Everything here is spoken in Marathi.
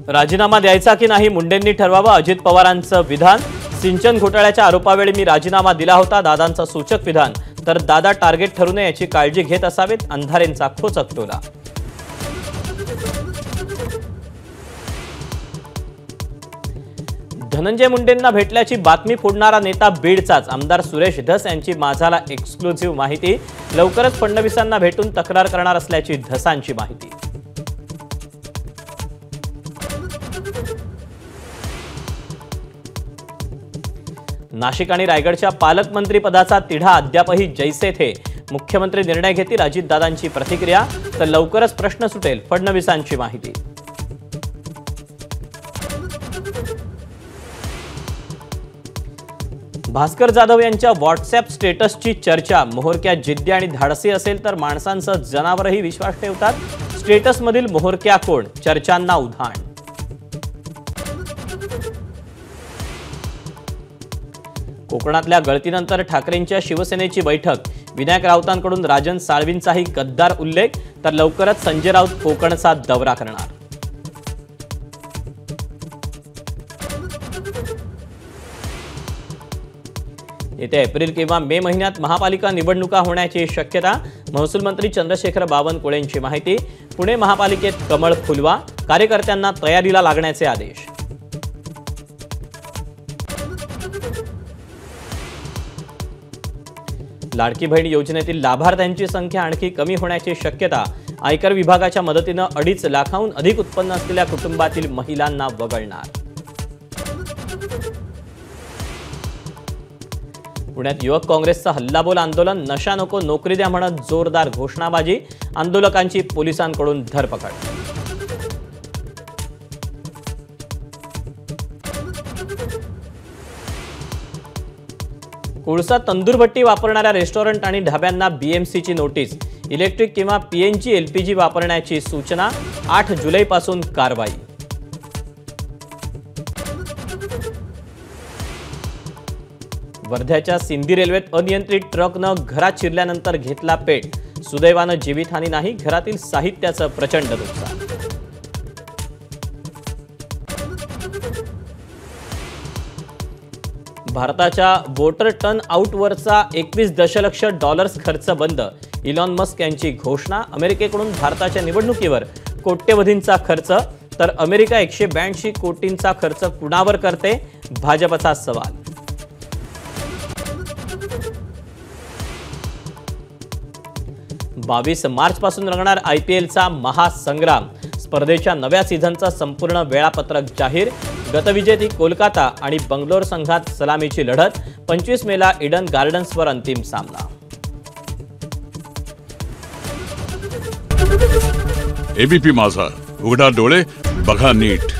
राजीनामा द्यायचा की नाही मुंडेंनी ठरवावं, अजित पवारांचं विधान। सिंचन घोटाळ्याच्या आरोपावेळी मी राजीनामा दिला होता, दादांचं सूचक विधान। तर दादा टार्गेट ठरू नये याची काळजी घेत असावेत, अंधारेंचा खोचक टोला। धनंजय मुंडेंना भेटल्याची बातमी फोडणारा नेता बीडचाच आमदार सुरेश धस यांची माझाला एक्सक्लुझिव्ह माहिती। लवकरच फडणवीसांना भेटून तक्रार करणार असल्याची धसांची माहिती। नाशिक आणि रायगडच्या पालकमंत्री पदाचा तिढा अद्यापही जैसे थे, मुख्यमंत्री निर्णय घेतील अजितदादांची प्रतिक्रिया। तर लवकरच प्रश्न सुटेल, फडणवीसांची माहिती। भास्कर जाधव यांच्या व्हॉट्सअॅप स्टेटसची चर्चा। मोहरक्या जिद्दी आणि धाडसी असेल तर माणसांचं जनावरही विश्वास ठेवतात। स्टेटसमधील मोहरक्या कोण, चर्चांना उधाण। कोकणातल्या गळतीनंतर ठाकरेंच्या शिवसेनेची बैठक। विनायक राऊतांकडून राजन साळवींचाही गद्दार उल्लेख। तर लवकरच संजय राऊत कोकणचा दौरा करणार। येत्या एप्रिल किंवा मे महिन्यात महापालिका निवडणुका होण्याची शक्यता। महसूल मंत्री चंद्रशेखर बावनकुळेंची माहिती। पुणे महापालिकेत कमळ फुलवा, कार्यकर्त्यांना तयारीला लागण्याचे आदेश। लाडकी बहीण योजनेतील लाभार्थ्यांची संख्या आणखी कमी होण्याची शक्यता। आयकर विभागाच्या मदतीने 2.5 लाखांहून अधिक उत्पन्न असलेल्या कुटुंबातील महिलांना वगळणार। पुण्यात युवक काँग्रेसचं हल्लाबोल आंदोलन। नशा नको नोकरी द्या म्हणत जोरदार घोषणाबाजी। आंदोलकांची पोलिसांकडून धरपकड। कोळसा तंदूरभट्टी वापरणाऱ्या रेस्टॉरंट आणि ढाब्यांना बीएमसीची नोटीस। इलेक्ट्रिक किंवा पीएनजी एलपीजी वापरण्याची सूचना। 8 जुलैपासून कारवाई। वर्ध्याच्या सिंधी रेल्वेत अनियंत्रित ट्रकनं घरात शिरल्यानंतर घेतला पेट। सुदैवानं जीवितहानी नाही, घरातील साहित्याचं प्रचंड नुकसान। भारताच्या वॉटर टर्न आउटवरचा 21 दशलक्ष डॉलर्स खर्च बंद। इलॉन मस्क यांची घोषणा। अमेरिकेकडून भारताच्या निवडणुकीवर कोट्यवधींचा खर्च। तर अमेरिका 182 कोटींचा खर्च कुणावर करते, भाजपचा सवाल। बावीस मार्च पासून रंगणार आयपीएलचा महासंग्राम। स्पर्धेच्या नव्या सीझनचा संपूर्ण वेळापत्रक जाहीर। गतविजेती कोलकाता आणि बंगलोर संघात सलामीची लढत। 25 मेला ईडन गार्डन्सवर अंतिम सामना। एबीपी माझा, उघडा डोळे बघा नीट।